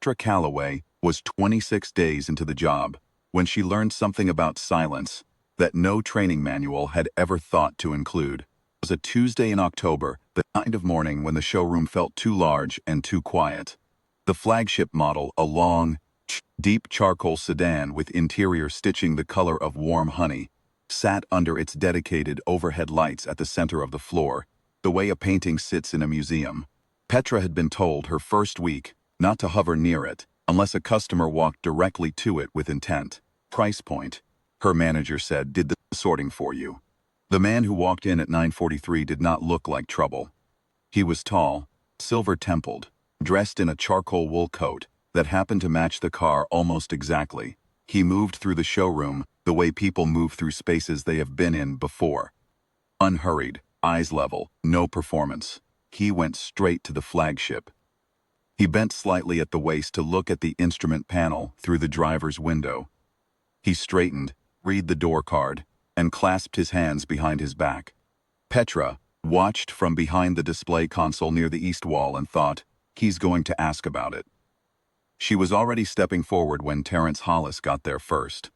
Petra Calloway was 26 days into the job when she learned something about silence that no training manual had ever thought to include. It was a Tuesday in October, the kind of morning when the showroom felt too large and too quiet. The flagship model, a long, deep charcoal sedan with interior stitching the color of warm honey, sat under its dedicated overhead lights at the center of the floor, the way a painting sits in a museum. Petra had been told her first week not to hover near it unless a customer walked directly to it with intent. Price point, her manager said, did the sorting for you. The man who walked in at 9:43 did not look like trouble. He was tall, silver-templed, dressed in a charcoal wool coat that happened to match the car almost exactly. He moved through the showroom the way people move through spaces they have been in before. Unhurried, eyes level, no performance. He went straight to the flagship. He bent slightly at the waist to look at the instrument panel through the driver's window. He straightened, read the door card, and clasped his hands behind his back. Petra watched from behind the display console near the east wall and thought, he's going to ask about it. She was already stepping forward when Terrence Hollis got there first.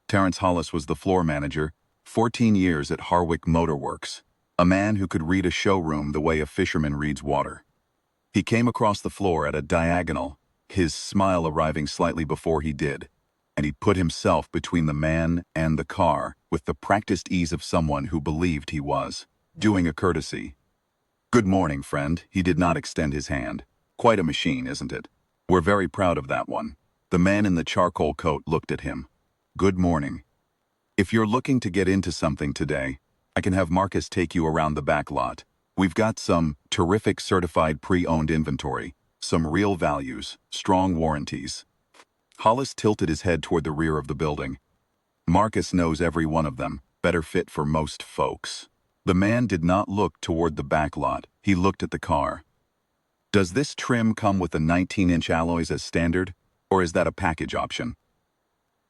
Terrence Hollis was the floor manager, 14 years at Harwick Motor Works, a man who could read a showroom the way a fisherman reads water. He came across the floor at a diagonal, his smile arriving slightly before he did, and he put himself between the man and the car with the practiced ease of someone who believed he was doing a courtesy. "Good morning, friend." He did not extend his hand. "Quite a machine, isn't it? We're very proud of that one." The man in the charcoal coat looked at him. "Good morning. If you're looking to get into something today, I can have Marcus take you around the back lot. We've got some terrific certified pre-owned inventory, some real values, strong warranties." Hollis tilted his head toward the rear of the building. "Marcus knows every one of them, better fit for most folks." The man did not look toward the back lot. He looked at the car. "Does this trim come with the 19-inch alloys as standard, or is that a package option?"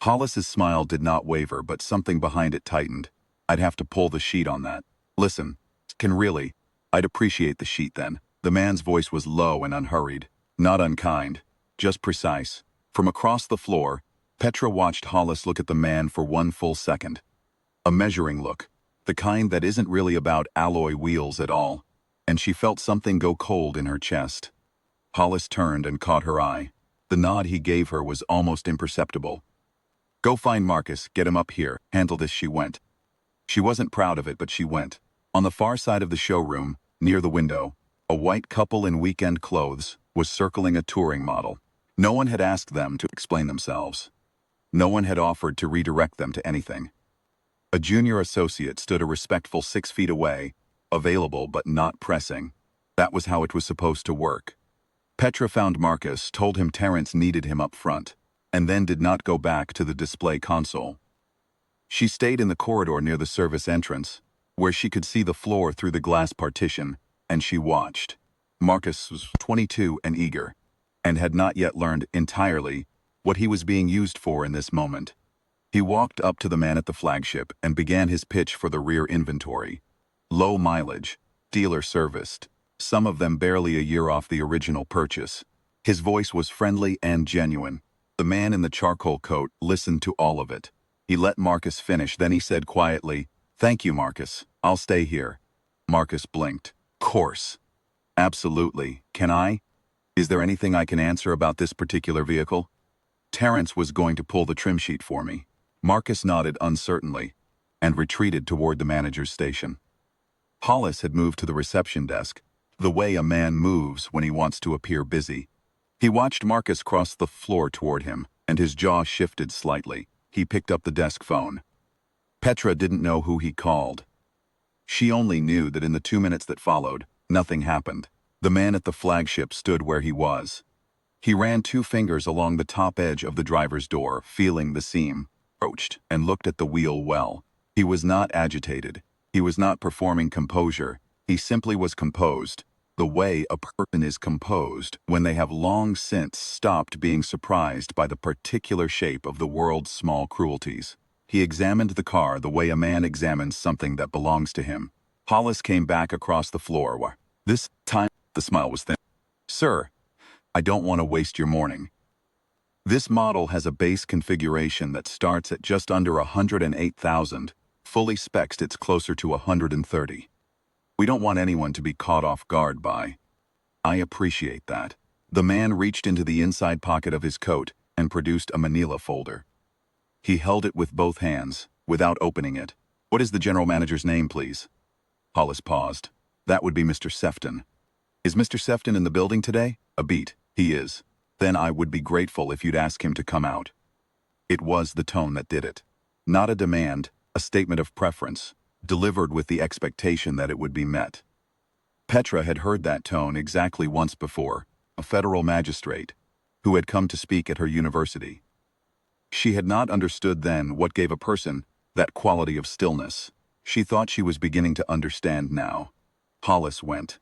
Hollis's smile did not waver, but something behind it tightened. "I'd have to pull the sheet on that." "Listen, I'd appreciate the sheet then." The man's voice was low and unhurried, not unkind, just precise. From across the floor, Petra watched Hollis look at the man for one full second. A measuring look, the kind that isn't really about alloy wheels at all, and she felt something go cold in her chest. Hollis turned and caught her eye. The nod he gave her was almost imperceptible. "Go find Marcus, get him up here." Handle this. She went. She wasn't proud of it, but she went. On the far side of the showroom, near the window, a white couple in weekend clothes was circling a touring model. No one had asked them to explain themselves. No one had offered to redirect them to anything. A junior associate stood a respectful 6 feet away, available but not pressing. That was how it was supposed to work. Petra found Marcus, told him Terrence needed him up front, and then did not go back to the display console. She stayed in the corridor near the service entrance, where she could see the floor through the glass partition, and she watched. Marcus was 22 and eager, and had not yet learned entirely what he was being used for in this moment. He walked up to the man at the flagship and began his pitch for the rear inventory. Low mileage, dealer serviced, some of them barely a year off the original purchase. His voice was friendly and genuine. The man in the charcoal coat listened to all of it. He let Marcus finish, then he said quietly, "Thank you, Marcus. I'll stay here." Marcus blinked. "Course. Absolutely. Can I? Is there anything I can answer about this particular vehicle?" "Terrence was going to pull the trim sheet for me." Marcus nodded uncertainly and retreated toward the manager's station. Hollis had moved to the reception desk, the way a man moves when he wants to appear busy. He watched Marcus cross the floor toward him, and his jaw shifted slightly. He picked up the desk phone. Petra didn't know who he called. She only knew that in the 2 minutes that followed, nothing happened. The man at the flagship stood where he was. He ran 2 fingers along the top edge of the driver's door, feeling the seam, approached, and looked at the wheel well. He was not agitated. He was not performing composure. He simply was composed, the way a person is composed when they have long since stopped being surprised by the particular shape of the world's small cruelties. He examined the car the way a man examines something that belongs to him. Hollis came back across the floor. This time, the smile was thin. "Sir, I don't want to waste your morning. This model has a base configuration that starts at just under 108,000. Fully spec'd, it's closer to 130. We don't want anyone to be caught off guard by. I appreciate that. The man reached into the inside pocket of his coat and produced a manila folder. He held it with both hands, without opening it. What is the general manager's name, please? Hollis paused. That would be Mr. Sefton. Is Mr. Sefton in the building today? A beat. He is. Then I would be grateful if you'd ask him to come out. It was the tone that did it. Not a demand, a statement of preference, delivered with the expectation that it would be met. Petra had heard that tone exactly once before, a federal magistrate, who had come to speak at her university. She had not understood then what gave a person that quality of stillness. She thought she was beginning to understand now. Hollis went.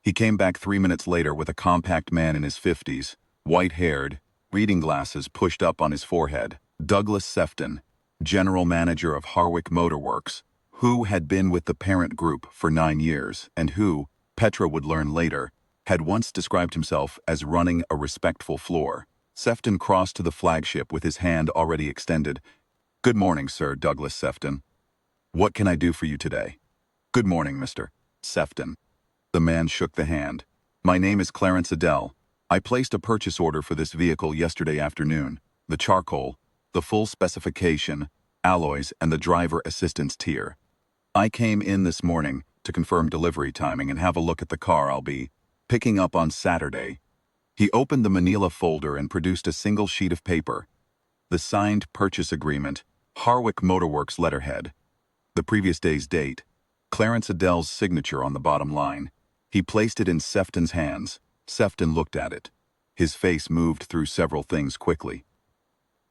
He came back 3 minutes later with a compact man in his 50s, white-haired, reading glasses pushed up on his forehead. Douglas Sefton, general manager of Harwick Motor Works, who had been with the parent group for 9 years and who, Petra would learn later, had once described himself as running a respectful floor. Sefton crossed to the flagship with his hand already extended. Good morning, Sir Douglas Sefton. What can I do for you today? Good morning, Mr. Sefton. The man shook the hand. My name is Clarence Adele. I placed a purchase order for this vehicle yesterday afternoon. The charcoal, the full specification, alloys, and the driver assistance tier. I came in this morning to confirm delivery timing and have a look at the car I'll be picking up on Saturday. He opened the manila folder and produced a single sheet of paper. The signed purchase agreement, Harwick Motor Works letterhead. The previous day's date, Clarence Adele's signature on the bottom line. He placed it in Sefton's hands. Sefton looked at it. His face moved through several things quickly.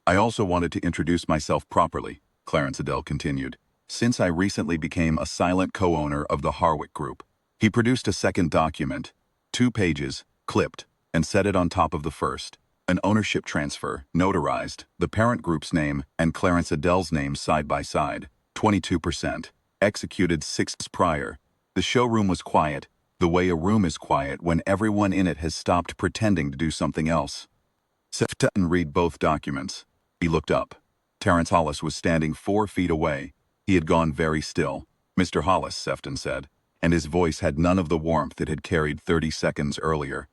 I also wanted to introduce myself properly, Clarence Adele continued, since I recently became a silent co-owner of the Harwick Group. He produced a second document, 2 pages, clipped, and set it on top of the first. An ownership transfer, notarized, the parent group's name and Clarence Adele's name side by side, 22%, executed 6 months prior. The showroom was quiet, the way a room is quiet when everyone in it has stopped pretending to do something else. Sefton read both documents. He looked up. Terence Hollis was standing 4 feet away. He had gone very still. Mr. Hollis, Sefton said, and his voice had none of the warmth it had carried 30 seconds earlier.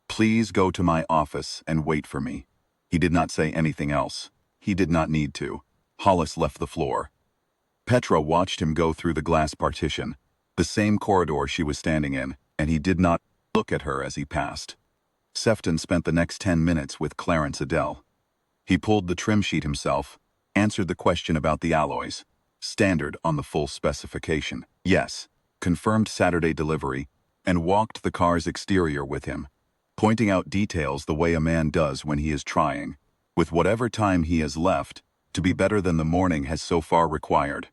Please go to my office and wait for me. He did not say anything else. He did not need to. Hollis left the floor. Petra watched him go through the glass partition, the same corridor she was standing in, and he did not look at her as he passed. Sefton spent the next 10 minutes with Clarence Adele. He pulled the trim sheet himself, answered the question about the alloys. Standard on the full specification. Yes. Confirmed Saturday delivery, and walked the car's exterior with him, pointing out details the way a man does when he is trying, with whatever time he has left, to be better than the morning has so far required.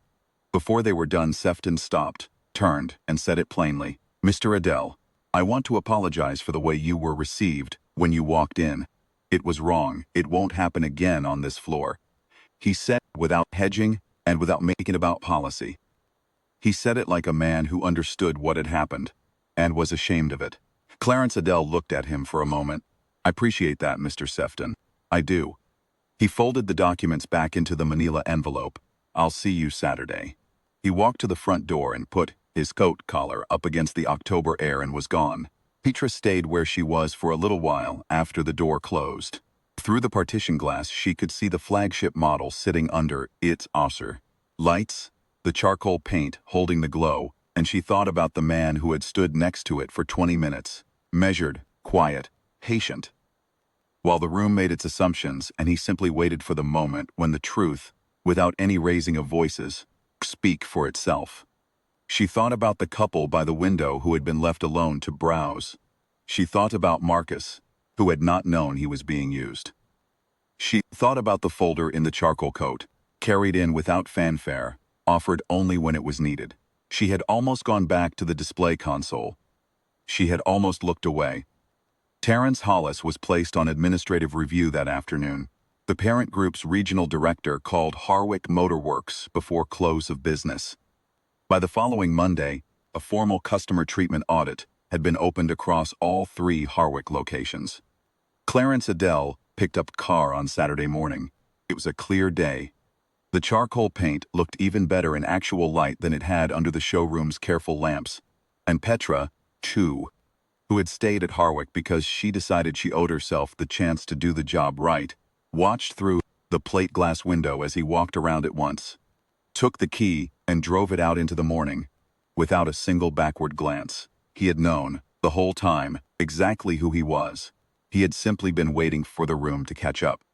Before they were done, Sefton stopped, turned, and said it plainly. Mr. Adele, I want to apologize for the way you were received when you walked in. It was wrong. It won't happen again on this floor. He said without hedging and without making it about policy. He said it like a man who understood what had happened and was ashamed of it. Clarence Adele looked at him for a moment. I appreciate that, Mr. Sefton. I do. He folded the documents back into the manila envelope. I'll see you Saturday. He walked to the front door and put his coat collar up against the October air and was gone. Petra stayed where she was for a little while after the door closed. Through the partition glass, she could see the flagship model sitting under its osser. Lights, the charcoal paint holding the glow, and she thought about the man who had stood next to it for 20 minutes, measured, quiet, patient, while the room made its assumptions and he simply waited for the moment when the truth, without any raising of voices, speak for itself. She thought about the couple by the window who had been left alone to browse. She thought about Marcus, who had not known he was being used. She thought about the folder in the charcoal coat, carried in without fanfare, offered only when it was needed. She had almost gone back to the display console. She had almost looked away. Terence Hollis was placed on administrative review that afternoon. The parent group's regional director called Harwick Motor Works before close of business. By the following Monday, a formal customer treatment audit, had been opened across all 3 Harwick locations. Clarence Adele picked up a car on Saturday morning. It was a clear day. The charcoal paint looked even better in actual light than it had under the showroom's careful lamps. And Petra, too, who had stayed at Harwick because she decided she owed herself the chance to do the job right, watched through the plate glass window as he walked around it once, took the key and drove it out into the morning. Without a single backward glance, he had known, the whole time, exactly who he was. He had simply been waiting for the room to catch up.